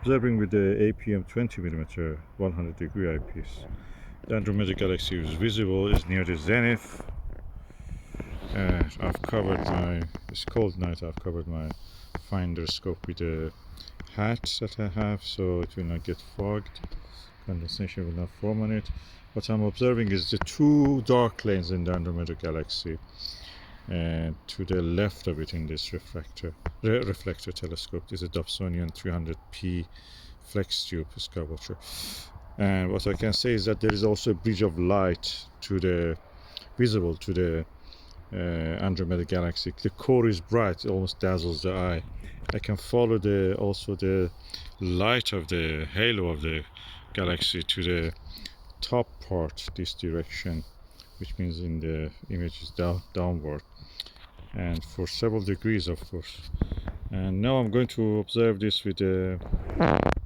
observing with the APM 20mm 100 degree eyepiece. The Andromeda galaxy is visible, is near the zenith. I've covered it's cold night, I've covered my finder scope with a hat that I have, so it will not get fogged. Condensation will not form on it. What I'm observing is the two dark lanes in the Andromeda galaxy, and to the left of it in this reflector telescope is a Dobsonian 300mm Flextube Skywatcher. And what I can say is that there is also a bridge of light visible to the Andromeda galaxy. The core is bright, it almost dazzles the eye. I can follow also the light of the halo of the galaxy to the top part, this direction, which means in the image is downward, and for several degrees, of course. And now I'm going to observe this with the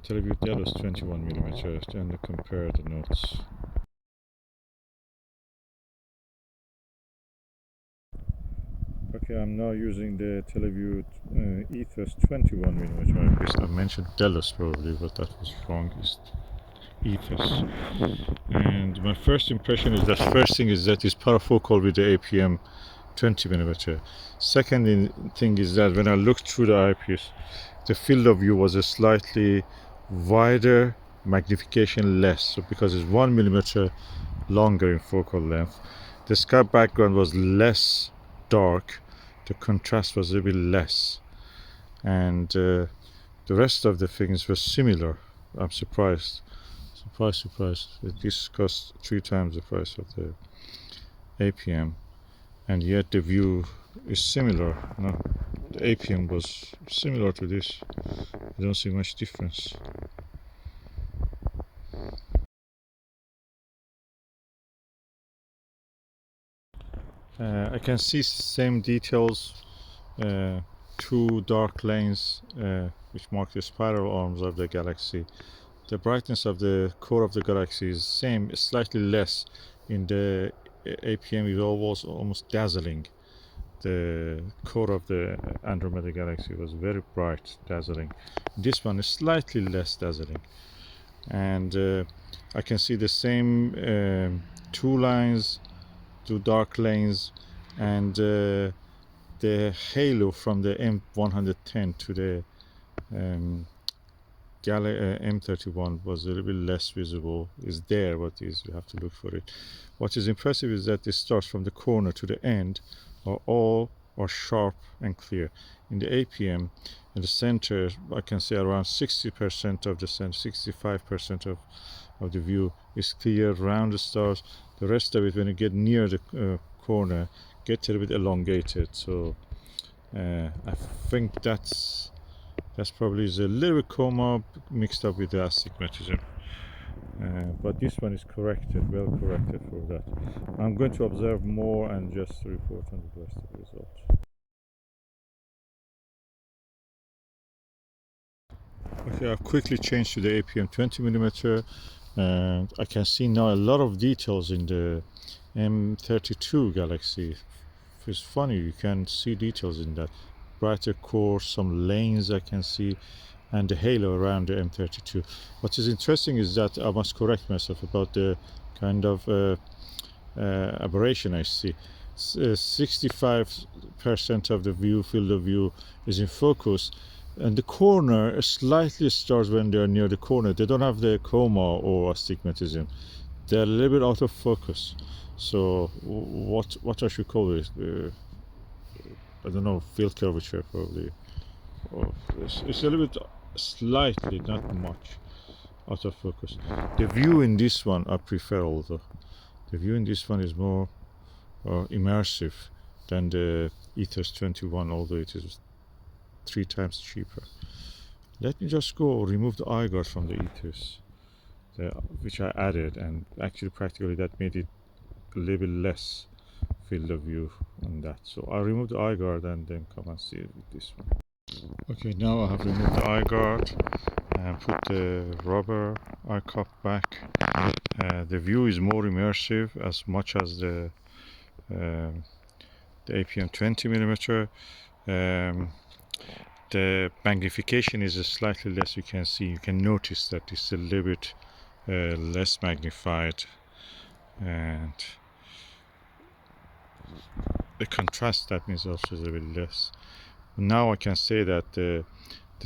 Televue Ethos 21mm and compare the notes. Okay, I'm now using the Televue Ethos 21mm. I mentioned Delos probably, but that was wrong. It's Ethos. And my first impression is that first thing is that it's parafocal with the APM 20mm. Second thing is that when I looked through the eyepiece, the field of view was a slightly wider, magnification less, so because it's 1mm longer in focal length. The sky background was less dark, the contrast was a bit less, and the rest of the things were similar. I'm surprised. This cost 3 times the price of the APM, and yet the view is similar. No, the APM was similar to this. I don't see much difference. I can see same details, 2 dark lanes which mark the spiral arms of the galaxy. The brightness of the core of the galaxy is same, slightly less. In the APM is almost dazzling. The core of the Andromeda galaxy was very bright, dazzling. This one is slightly less dazzling. And I can see the same 2 lines, 2 dark lanes, and the halo from the M110 to the M31 was a little bit less visible. Is there, but you have to look for it. What is impressive is that it starts from the corner to the end are sharp and clear. In the APM, in the center, I can say around 60% of the center, 65% of the view is clear around the stars. The rest of it, when you get near the corner, gets a little bit elongated. So I think that's probably is a little bit coma mixed up with the astigmatism. But this one is corrected, well corrected for that. I'm going to observe more and just report on the rest of the results. Okay, I've quickly changed to the APM 20mm, and I can see now a lot of details in the M32 galaxy. It's funny, you can see details in that. Brighter core, some lanes I can see, and the halo around the M32. What is interesting is that I must correct myself about the kind of aberration I see. 65% of the field of view is in focus, and the corner slightly starts when they are near the corner. They don't have the coma or astigmatism. They're a little bit out of focus. So what I should call it? I don't know, field curvature probably. It's a little bit, slightly, not much, out of focus. The view in this one I prefer, although the view in this one is more immersive than the Ethos 21, although it is 3 times cheaper. Let me just go remove the eye guard from the Ethos, which I added, and actually practically that made it a little bit less field of view on that. So I'll remove the eye guard and then come and see it with this one. Okay, now I have removed the eye guard and put the rubber eye cup back. The view is more immersive as much as the APM 20mm. the magnification is slightly less. You can see, you can notice that it's a little bit less magnified, and the contrast, that means, also is a little bit less. Now I can say that the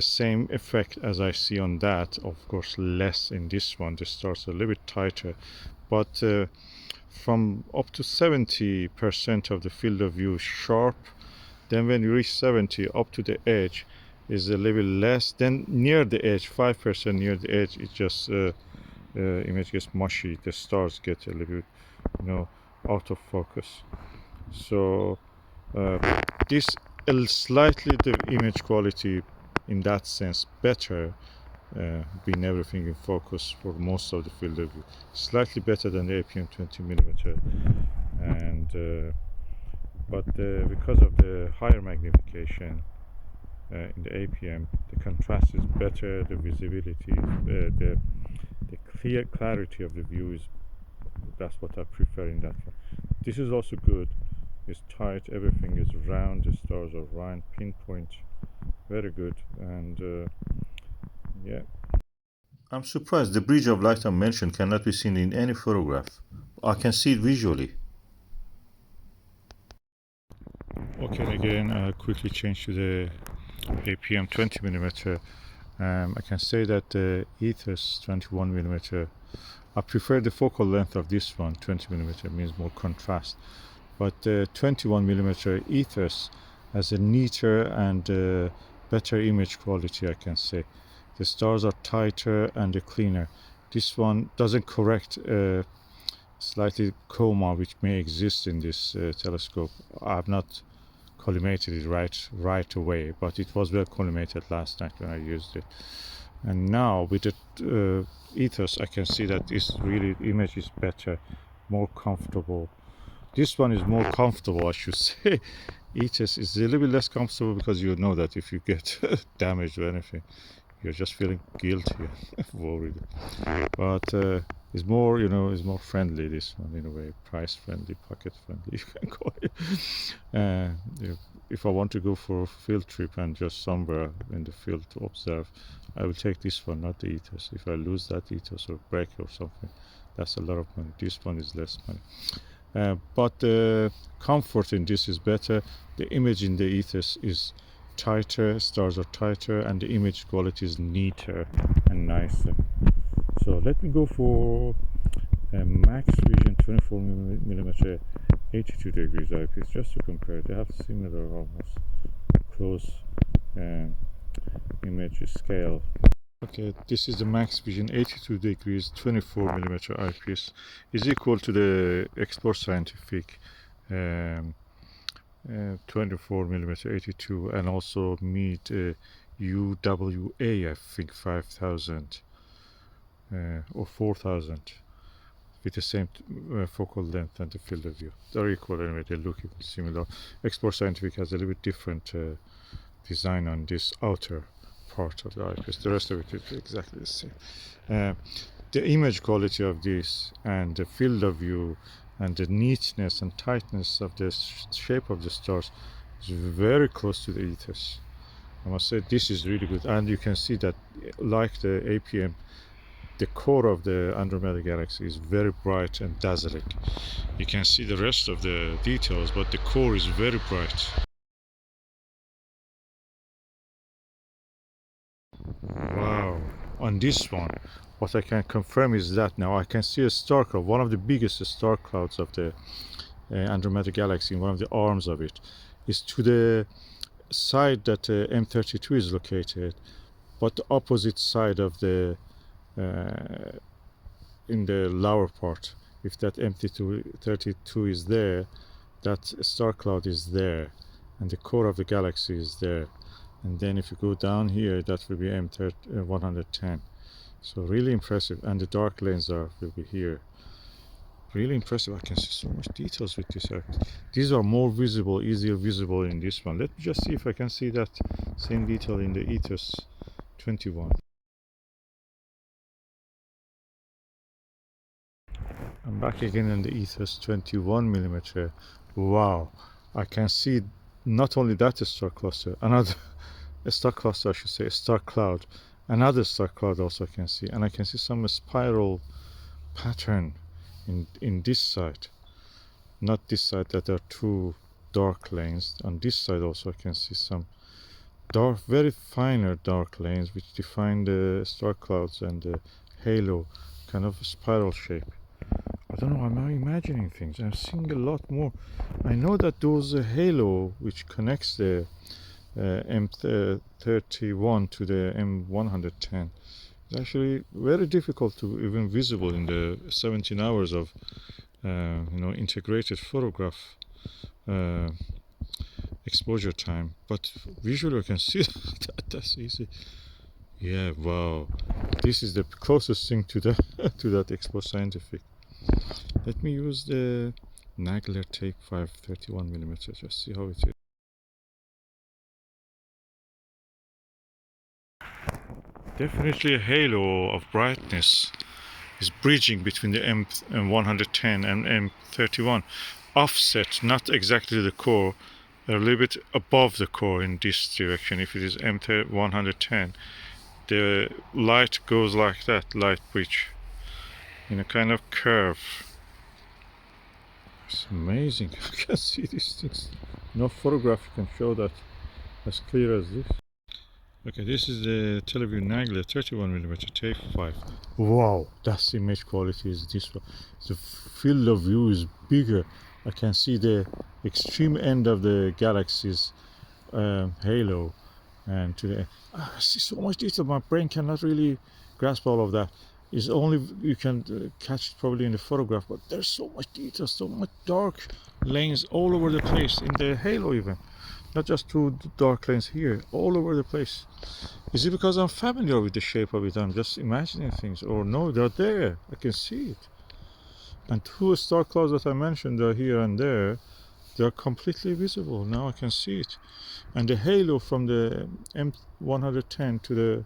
same effect as I see on that, of course less in this one. The stars are a little bit tighter, but from up to 70% of the field of view sharp. Then when you reach 70, up to the edge is a little bit less. Then near the edge, 5% near the edge, it just image gets mushy. The stars get a little bit, out of focus. So this slightly the image quality in that sense better, being everything in focus for most of the field of view, slightly better than the APM 20mm, and but because of the higher magnification in the APM, the contrast is better, the visibility, the clarity of the view is, that's what I prefer in that one. This is also good. It's tight, everything is round, the stars are round, pinpoint, very good, and yeah. I'm surprised the bridge of light I mentioned cannot be seen in any photograph. I can see it visually. Okay, again, I quickly change to the APM 20mm. I can say that the Ethos 21mm, I prefer the focal length of this one. 20mm means more contrast, but the 21mm Ethos has a neater and better image quality, I can say. The stars are tighter and cleaner. This one doesn't correct slightly coma which may exist in this telescope. I've not collimated it right away, but it was well collimated last night when I used it. And now with the Ethos, I can see that this really image is better, more comfortable. This one is more comfortable, I should say. Ethos is a little bit less comfortable because you know that if you get damaged or anything, you're just feeling guilty and worried. But it's more, it's more friendly, this one, in a way, price friendly, pocket friendly, you can call it. If I want to go for a field trip and just somewhere in the field to observe, I will take this one, not the Ethos. If I lose that Ethos or break or something, that's a lot of money. This one is less money. But the comfort in this is better. The image in the Ethos is tighter, stars are tighter, and the image quality is neater and nicer. So let me go for Maxvision 24mm 82 degrees eyepiece just to compare. They have similar, almost close image scale. Okay, this is the Maxvision 82 degrees 24mm eyepiece. Is equal to the Export Scientific 24mm 82, and also meet UWA, I think 5000 or 4000, with the same focal length and the field of view. They're equal anyway, they look similar. Export Scientific has a little bit different design on this outer part of the eyepiece. The rest of it is exactly the same. The image quality of this and the field of view and the neatness and tightness of the shape of the stars is very close to the Ethos. I must say this is really good, and you can see that, like the APM, the core of the Andromeda galaxy is very bright and dazzling. You can see the rest of the details, but the core is very bright. Wow. On this one, what I can confirm is that now I can see a star cloud, one of the biggest star clouds of the Andromeda galaxy, one of the arms of it, is to the side that M32 is located, but the opposite side of the in the lower part. If that M32 is there, that star cloud is there, and the core of the galaxy is there. And then if you go down here, that will be M110. So really impressive, and the dark lanes will be here. Really impressive. I can see so much details with this. These are more visible, easier visible in this one. Let me just see if I can see that same detail in the Ethos 21. I'm back again in the Ethos 21mm. Wow, I can see not only that star cluster, another a star cluster, I should say, a star cloud. Another star cloud also I can see, and I can see some spiral pattern in this side, not this side, that are two dark lanes. On this side also I can see some dark, very finer dark lanes which define the star clouds and the halo, kind of a spiral shape. I don't know, I'm imagining things. I'm seeing a lot more. I know that those halo which connects the M31 to the M110 is actually very difficult to even visible in the 17 hours of integrated photograph exposure time, but visually I can see that. That's easy. Yeah, wow, this is the closest thing to that to that Expo Scientific. Let me use the Nagler Tape 5 31mm, just see how it is. Definitely a halo of brightness is bridging between the M110 and M31, offset not exactly to the core, a little bit above the core in this direction. If it is M110, the light goes like that, light bridge in a kind of curve. It's amazing. I can see these things. No photograph can show that as clear as this. Okay, this is the Televue Nagler 31mm tape 5. Wow, that's image quality is this one. The field of view is bigger. I can see the extreme end of the galaxy's halo, and to the I see so much detail. My brain cannot really grasp all of that. It's only you can catch it probably in the photograph, but there's so much detail, so much dark lanes all over the place in the halo even. Not just two dark lanes here, all over the place. Is it because I'm familiar with the shape of it? I'm just imagining things, or no, they're there. I can see it. And two star clouds that I mentioned are here and there. They are completely visible. Now I can see it. And the halo from the M110 to the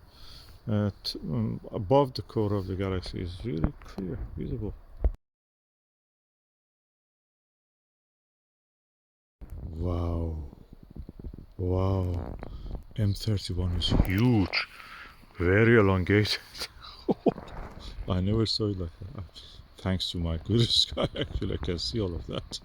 above the core of the galaxy is really clear, visible. Wow. Wow. M31 is huge. Very elongated. I never saw it like that. Thanks to my good sky, actually, I can see all of that.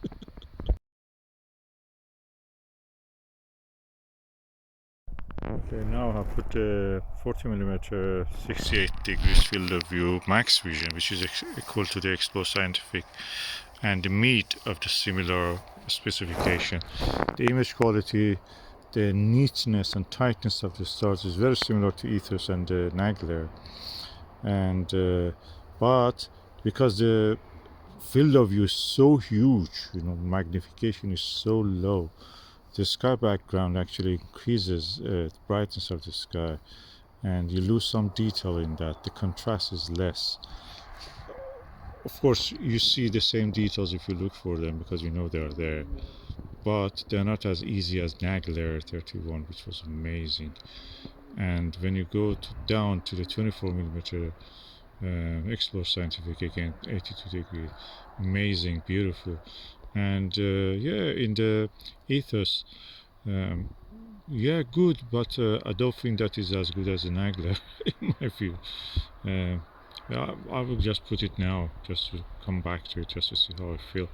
Okay, now I put the 40mm 68 degrees field of view Maxvision, which is equal to the Expo Scientific, and the meat of the similar specification. The image quality, the neatness and tightness of the stars is very similar to Ethos and Nagler, and but because the field of view is so huge, magnification is so low, the sky background actually increases the brightness of the sky, and you lose some detail in that. The contrast is less. Of course, you see the same details if you look for them because you know they are there, but they're not as easy as Nagler 31, which was amazing. And when you go down to the 24mm Explore Scientific, again 82 degrees, amazing, beautiful. And yeah, in the Ethos, yeah, good, but I don't think that is as good as the Nagler in my view. Yeah, I will just put it now, just to come back to it, just to see how I feel.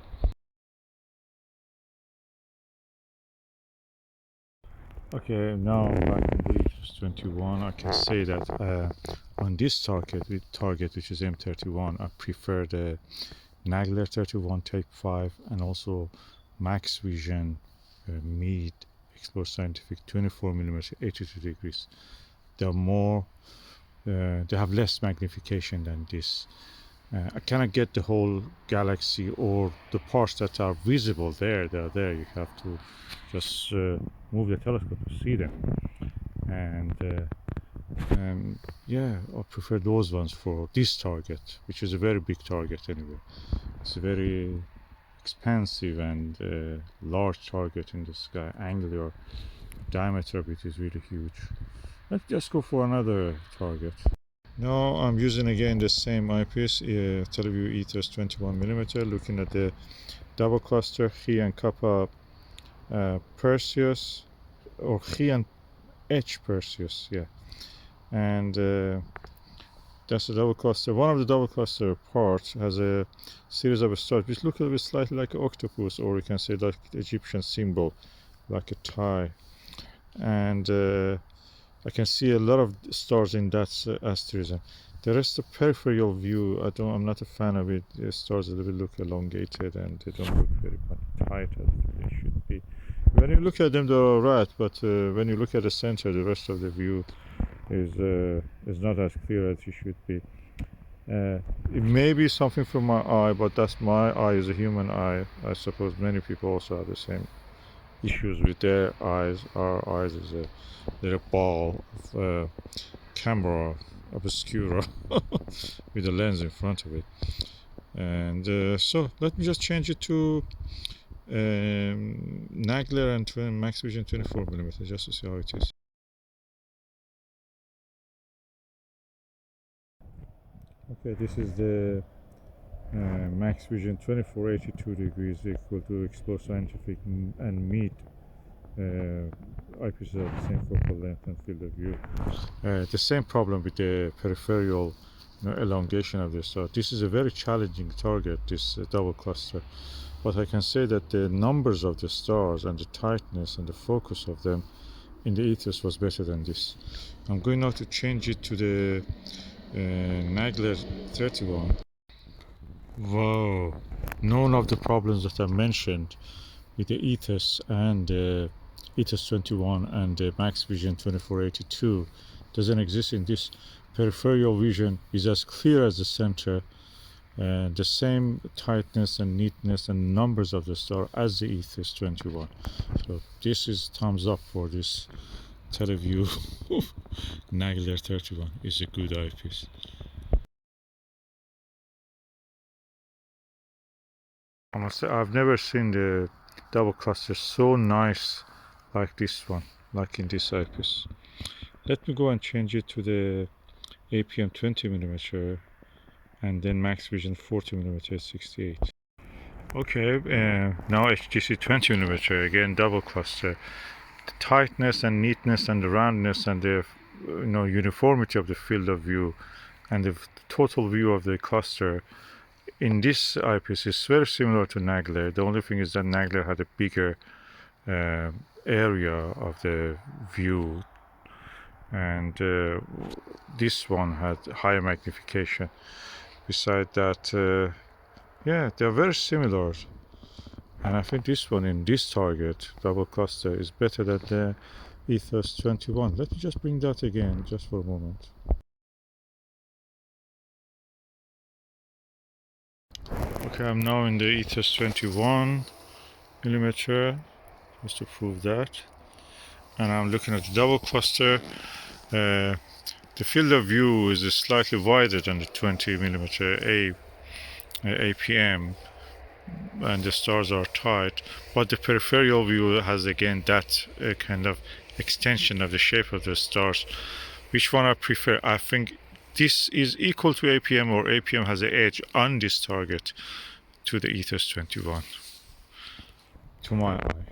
Okay, now back in the Ethos 21, I can say that on this target, which is M31, I prefer the Nagler 31 Tape 5 and also Maxvision Mead Explore Scientific 24mm 82 degrees. They're more, they have less magnification than this. I cannot get the whole galaxy or the parts that are visible there. They're there. You have to just move the telescope to see them. And yeah, I prefer those ones for this target, which is a very big target anyway. It's a very expansive and large target in the sky. Angular diameter of it is really huge. Let's just go for another target. Now I'm using again the same eyepiece, Televue Ethos 21mm, looking at the double cluster Chi and Kappa Perseus, or Chi and Perseus, yeah. And that's a double cluster. One of the double cluster parts has a series of stars which look a little bit slightly like an octopus, or you can say like the Egyptian symbol, like a tie. And I can see a lot of stars in that asterism. The rest of peripheral view, I'm not a fan of it. The stars a little bit look elongated and they don't look very tight as they should be. When you look at them, they're alright, but when you look at the center, the rest of the view is not as clear as it should be. It may be something from my eye, but that's my eye is a human eye. I suppose many people also have the same issues with their eyes. Our eyes is a little ball of camera obscura with a lens in front of it. And so let me just change it to Nagler and Maxvision 24mm just to see how it is. Okay, this is the Maxvision 2482 degrees equal to explore scientific and meet eyepieces of the same focal length and field of view. The same problem with the peripheral elongation of this. So this is a very challenging target, this double cluster. But I can say that the numbers of the stars and the tightness and the focus of them in the Ethos was better than this. I'm going now to change it to the Nagler 31. Wow, none of the problems that I mentioned with the Ethos and the Ethos 21 and the Maxvision 2482 doesn't exist in this. Peripheral vision is as clear as the center, the same tightness and neatness and numbers of the star as the Ethos 21. So this is thumbs up for this Televue Nagler 31. Is a good eyepiece. I must say I've never seen the double cluster so nice like this one, like in this eyepiece. Let me go and change it to the APM 20mm and then Maxvision 40mm 68. Okay, now HDC 20mm, again double cluster. The tightness and neatness and the roundness and the uniformity of the field of view and the total view of the cluster in this eyepiece is very similar to Nagler. The only thing is that Nagler had a bigger area of the view, and this one had higher magnification. Besides that, yeah, they are very similar, and I think this one in this target double cluster is better than the Ethos 21. Let me just bring that again just for a moment. Okay, I'm now in the Ethos 21mm just to prove that, and I'm looking at the double cluster. The field of view is slightly wider than the 20mm APM, and the stars are tight, but the peripheral view has again that kind of extension of the shape of the stars. Which one I prefer? I think this is equal to APM, or APM has an edge on this target to the Ethos 21, to my eye,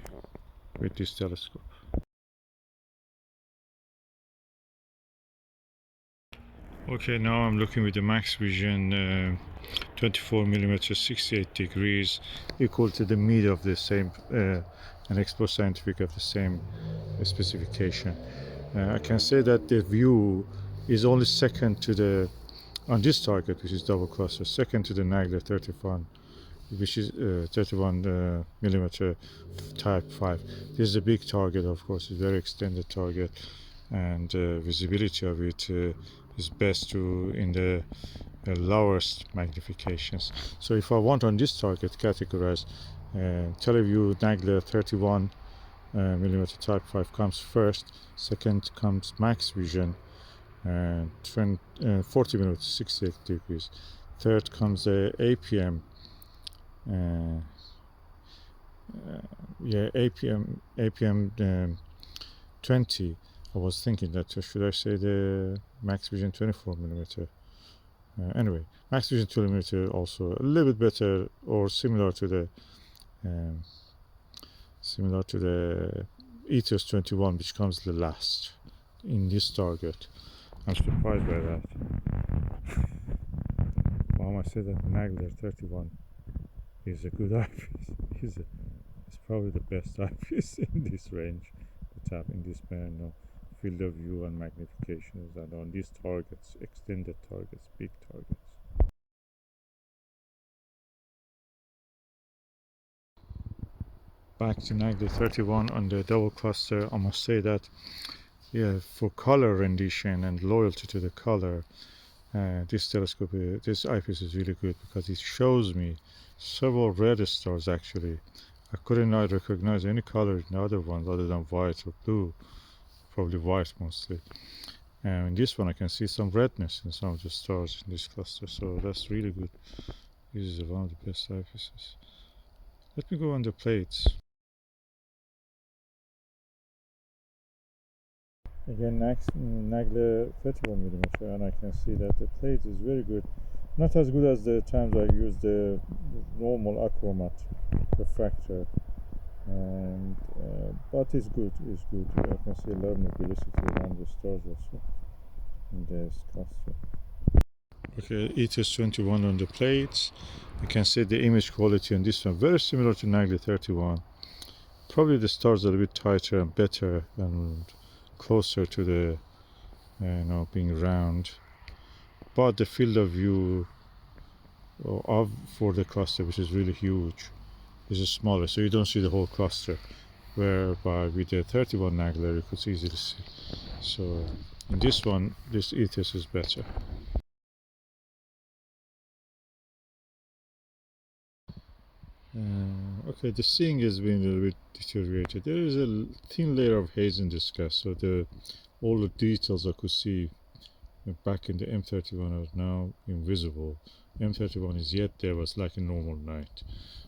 with this telescope. Okay, now I'm looking with the Maxvision 24mm 68 degrees equal to the mid of the same and explore scientific of the same specification. I can say that the view is only second to the, on this target, which is double cluster, second to the Nagler 31, which is 31mm type 5. This is a big target, of course, it's a very extended target, and visibility of it is best to in the lowest magnifications. So if I want on this target categorize, Televue Nagler 31mm type 5 comes first, second comes Maxvision 40mm 68 degrees, third comes the APM APM 20. I was thinking that should I say the Maxvision 24mm. Anyway, Maxvision 2mm also a little bit better or similar to the Ethos 21, which comes the last. in this target. I'm surprised by that. Mom, I said that Nagler 31 is a good eyepiece. It's probably the best eyepiece in this range. In this band, field of view and magnification, and on these targets, extended targets, big targets. Back to Nagler 31 on the double cluster. I must say that, yeah, for color rendition and loyalty to the color, this eyepiece is really good because it shows me several red stars. Actually, I couldn't recognize any color in the other ones other than white or blue, probably white mostly. And in this one, I can see some redness in some of the stars in this cluster, so that's really good. This is one of the best eyepieces. Let me go on the plates. Again, Nagler 31mm, and I can see that the plate is very good. Not as good as the times I used the normal achromat refractor, and but it's good. It's good. I can see a lot of mobility around the stars also in this cluster. Okay, Ethos 21 on the plates. You can see the image quality on this one very similar to Nagler 31. Probably the stars are a bit tighter and better and closer to the being round, but the field of view for the cluster, which is really huge, is smaller, so you don't see the whole cluster, whereby with the 31 Nagler you could easily see. So in this one, this Ethos is better. Okay, the seeing has been a little bit deteriorated. There is a thin layer of haze in the sky, so all the details I could see back in the M31 are now invisible. M31 is yet there, but it's like a normal night.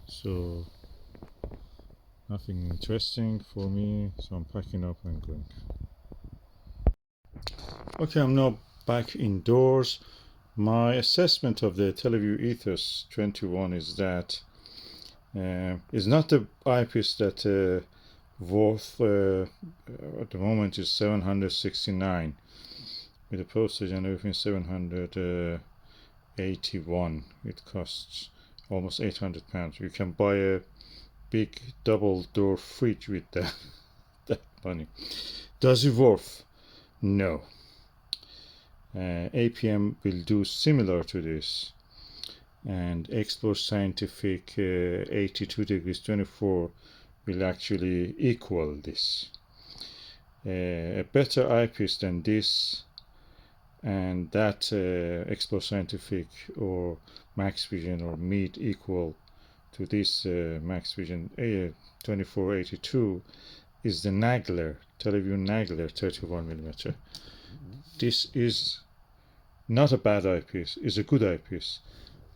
So nothing interesting for me, so I'm packing up and going. Okay, I'm now back indoors. My assessment of the Televue Ethos 21 is that it's not the eyepiece that worth at the moment is 769 with the postage and everything. 781. It costs almost £800. You can buy a big double door fridge with that money. Does it worth? No. APM will do similar to this, and Explore Scientific 82 degrees 24 will actually equal this. A better eyepiece than this and that Explore Scientific or Maxvision or Meet equal to this Maxvision 2482 is the Nagler, Televue Nagler 31mm. This is not a bad eyepiece, it's a good eyepiece,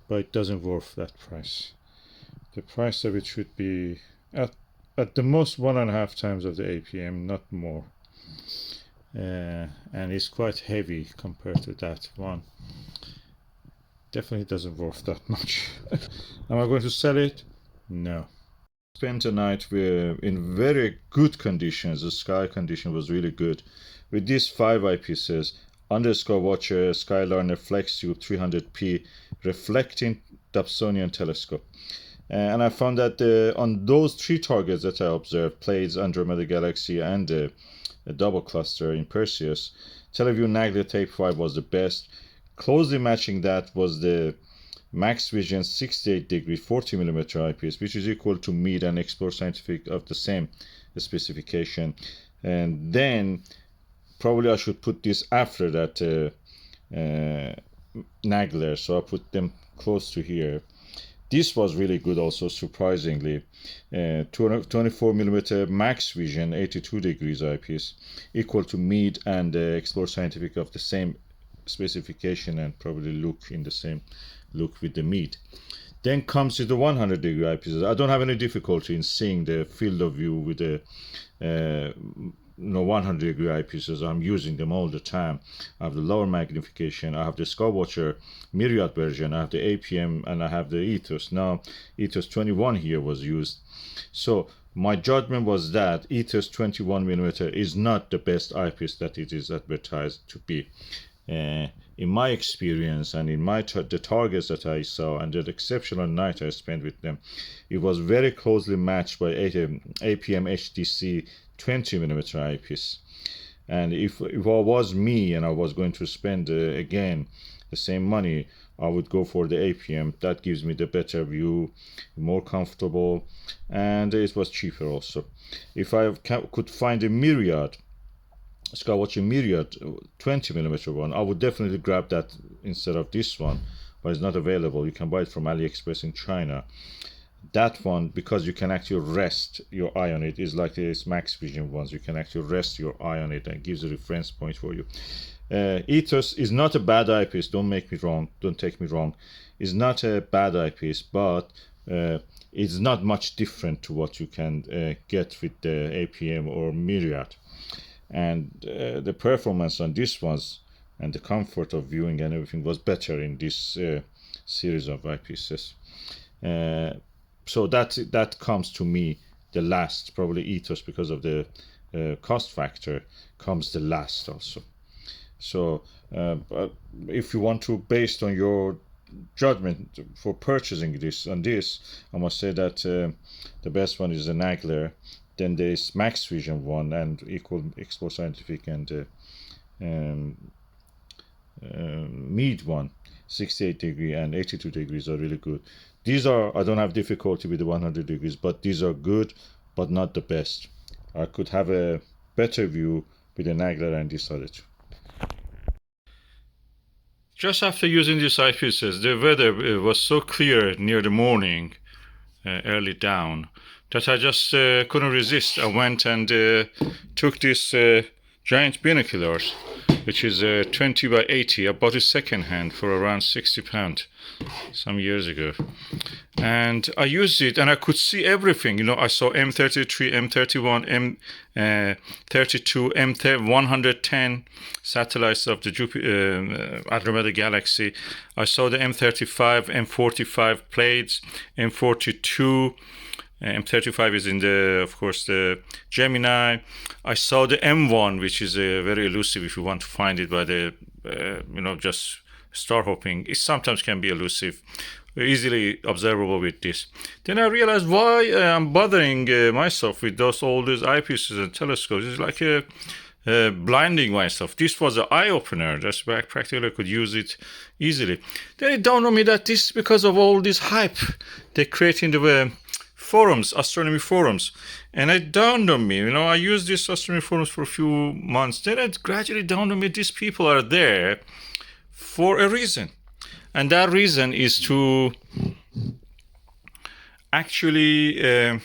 but it doesn't worth that price. The price of it should be at the most 1.5 times of the APM, not more. And it's quite heavy compared to that one. Definitely doesn't worth that much. Am I going to sell it? No. Spent a night in very good conditions. The sky condition was really good. With these 5 eyepieces under Skywatcher, Skyliner, Flextube 300p reflecting Dobsonian telescope. And I found that on those 3 targets that I observed, Pleiades, Andromeda galaxy, and a double cluster in Perseus, Televue Nagler Tape 5 was the best. Closely matching that was the Maxvision 68 degree 40mm eyepiece, which is equal to Meet and Explore Scientific of the same specification. And then probably I should put this after that Nagler, so I put them close to here. This was really good also, surprisingly. 24mm Maxvision 82 degrees eyepiece, equal to Meet and Explore Scientific of the same specification and probably look in the same look with the Meet. Then comes to the 100 degree eyepieces. I don't have any difficulty in seeing the field of view with the 100 degree eyepieces. I'm using them all the time. I have the lower magnification, I have the Skywatcher myriad version, I have the APM, and I have the Ethos. Now Ethos 21 here was used. So my judgment was that Ethos 21mm is not the best eyepiece that it is advertised to be. In my experience and in the targets that I saw and the exceptional night I spent with them, it was very closely matched by APM HDC 20mm eyepiece. And if it was me and I was going to spend again the same money, I would go for the APM. That gives me the better view, more comfortable, and it was cheaper also. If I could find a Myriad, Skywatcher Myriad 20mm one, I would definitely grab that instead of this one, but it's not available. You can buy it from AliExpress in China. That one, because you can actually rest your eye on it, is like this Maxvision ones. You can actually rest your eye on it and it gives a reference point for you. Ethos is not a bad eyepiece. Don't take me wrong. It's not a bad eyepiece, but it's not much different to what you can get with the APM or Myriad. And the performance on this ones and the comfort of viewing and everything was better in this series of eyepieces. So that comes to me the last. Probably Ethos, because of the cost factor, comes the last also. So if you want to, based on your judgment for purchasing this, I must say that the best one is the Nagler. Then there's Maxvision one and Export Scientific and Mead one. 68 degree and 82 degrees are really good. These are, I don't have difficulty with the 100 degrees, but these are good, but not the best. I could have a better view with the Nagler and this other two. Just after using these eyepieces, the weather was so clear near the morning, early down, that I just couldn't resist. I went and took these giant binoculars, which is 20 by 80. I bought it second hand for around £60 some years ago. And I used it and I could see everything. You know, I saw M33, M31, M32, M110 satellites of the Andromeda galaxy. I saw the M35, M45 Pleiades, M42. M35 is in the, of course, the Gemini. I saw the M1, which is very elusive if you want to find it by the, just star hopping. It sometimes can be elusive, easily observable with this. Then I realized why I'm bothering myself with all these eyepieces and telescopes. It's like blinding myself. This was an eye-opener. That's why practically I could use it easily. Then it dawned on me that this is because of all this hype they create in the forums, astronomy forums. And it dawned on me, I used these astronomy forums for a few months. Then it gradually dawned on me these people are there for a reason. And that reason is to actually, sell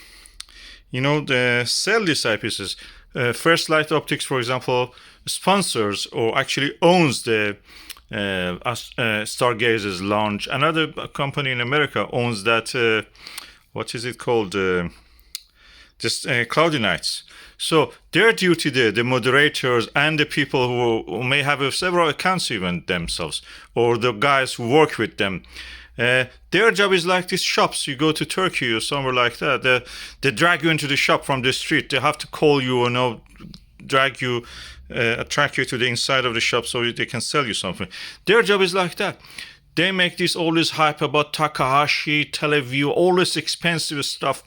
these eyepieces. First Light Optics, for example, sponsors or actually owns the Stargazer's launch. Another company in America owns that what is it called? Just Cloudy Nights. So their duty there, the moderators and the people who may have several accounts even themselves, or the guys who work with them, their job is like these shops. You go to Turkey or somewhere like that, they drag you into the shop from the street. They have to call you drag you, attract you to the inside of the shop so they can sell you something. Their job is like that. They make all this hype about Takahashi, Televue, all this expensive stuff.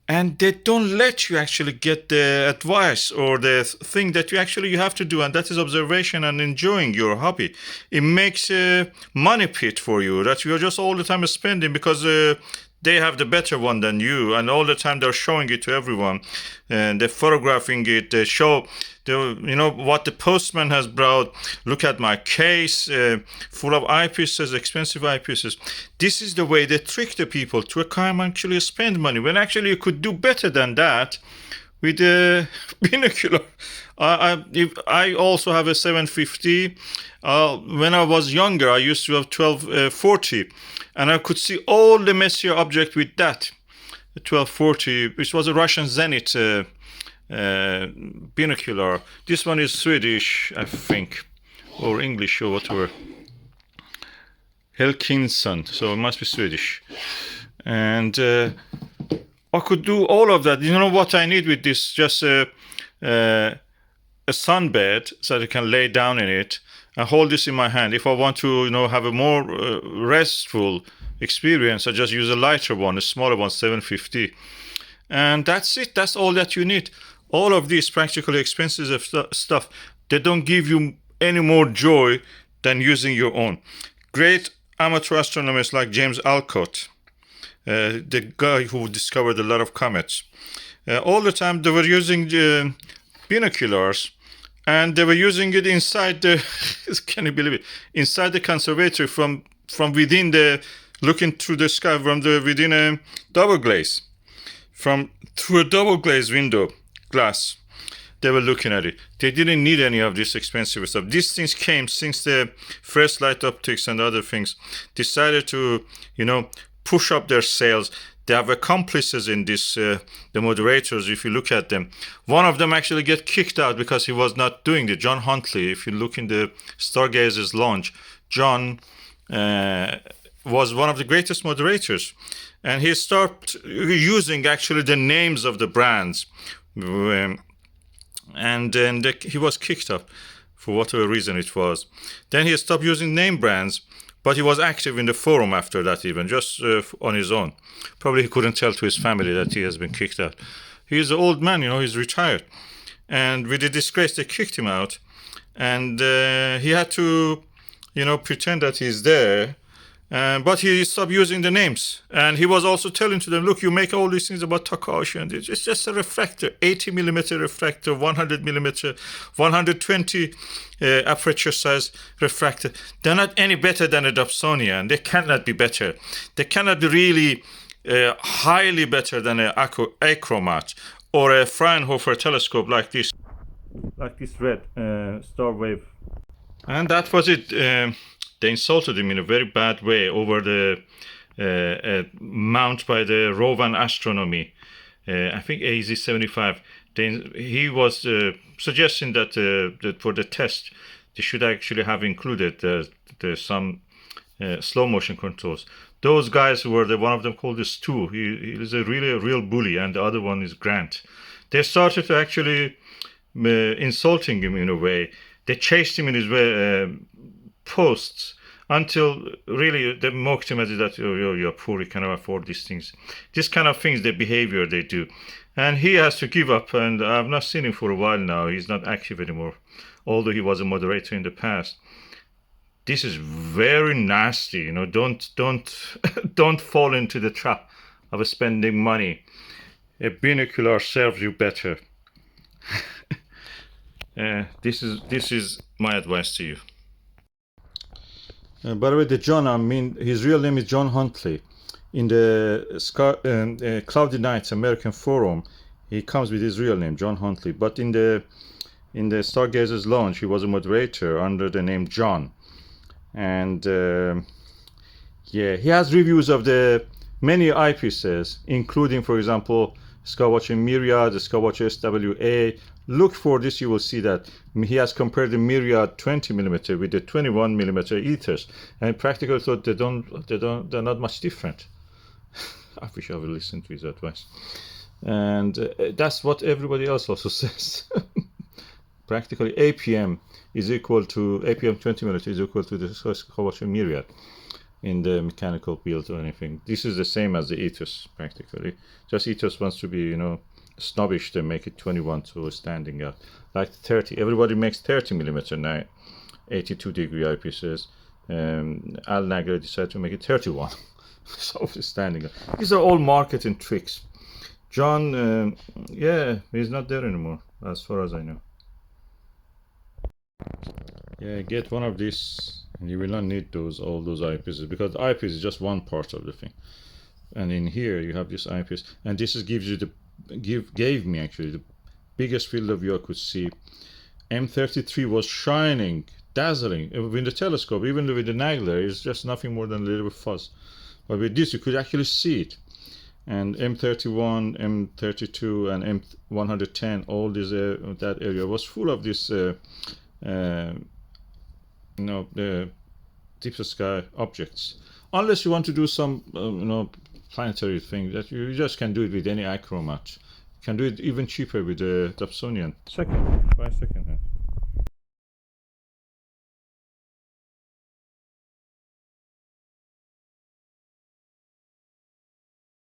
And they don't let you actually get the advice or the thing that you have to do. And that is observation and enjoying your hobby. It makes a money pit for you that you're just all the time spending because they have the better one than you. And all the time they're showing it to everyone. And they're photographing it. They show what the postman has brought. Look at my case full of eyepieces, expensive eyepieces. This is the way they trick the people to come actually spend money, when actually you could do better than that with a binocular. I also have a 750. When I was younger, I used to have 1240, and I could see all the Messier object with that 1240, which was a Russian Zenit binocular. This one is Swedish, I think, or English or whatever. Helkinson, so it must be Swedish. And I could do all of that. You know what I need with this? Just a sunbed so that I can lay down in it and hold this in my hand. If I want to, have a more restful experience, I just use a lighter one, a smaller one, 750. And that's it. That's all that you need. All of these practically expensive stuff, they don't give you any more joy than using your own. Great amateur astronomers like James Alcott, the guy who discovered a lot of comets, all the time they were using binoculars, and they were using it inside the can you believe it, inside the conservatory, from within the, looking through the sky from the within a double glaze, through a double glaze window glass. They were looking at it. They didn't need any of this expensive stuff. These things came since the first light optics and other things decided to, push up their sales. They have accomplices in this, the moderators, if you look at them. One of them actually get kicked out because he was not doing it. John Huntley, if you look in the Stargazer's launch, John was one of the greatest moderators. And he started using actually the names of the brands. And then he was kicked off for whatever reason it was. Then he stopped using name brands, but he was active in the forum after that, even just on his own. Probably he couldn't tell to his family that he has been kicked out. He's an old man, he's retired. And with the disgrace, they kicked him out. And he had to, pretend that he's there. But he stopped using the names. And he was also telling to them, look, you make all these things about Takahashi, and it's just a refractor, 80mm refractor, 100mm, 120 aperture size refractor. They're not any better than a Dobsonian. They cannot be better. They cannot be really highly better than a achromat or a Fraunhofer telescope like this red star wave. And that was it. They insulted him in a very bad way over the mount by the Rowan Astronomy, I think AZ-75. He was suggesting that for the test, they should actually have included some slow motion controls. Those guys were one of them called the Stu. He is a real bully, and the other one is Grant. They started to actually insulting him in a way. They chased him in his posts until really they mocked him as that, you're poor, you cannot afford these things. This kind of things, the behavior they do. And he has to give up, and I've not seen him for a while now. He's not active anymore, although he was a moderator in the past. This is very nasty, don't fall into the trap of spending money. A binocular serves you better. This is my advice to you. By the way, the John, his real name is John Huntley. In the Cloudy Nights American Forum, he comes with his real name, John Huntley. But in the Stargazer's launch, he was a moderator under the name John. And he has reviews of the many eyepieces, including, for example, Skywatcher Myriad, the Skywatcher SWA. Look for this, you will see that he has compared the Myriad 20mm with the 21mm Ethos, and practically thought they're not much different. I wish I would listen to his advice. And that's what everybody else also says. Practically APM 20mm is equal to the Skywatcher Myriad in the mechanical build or anything. This is the same as the Ethos practically. Just Ethos wants to be, snobbish. They make it 21, so standing out. Like 30, everybody makes 30mm now, 82-degree eyepieces. Al Nagler decided to make it 31, so it's standing out. These are all marketing tricks. John, he's not there anymore, as far as I know. Yeah, get one of these, and you will not need all those eyepieces, because the eyepiece is just one part of the thing. And in here you have this eyepiece, and this gives you gave me actually the biggest field of view I could see. M33 was shining, dazzling. With the telescope, even with the Nagler, it's just nothing more than a little bit fuzz. But with this, you could actually see it. And M31, M32, and M110, all this that area was full of this, the deep sky objects. Unless you want to do some, planetary thing that you just can do it with any iChromat. You can do it even cheaper with the Dobsonian. Buy second hand.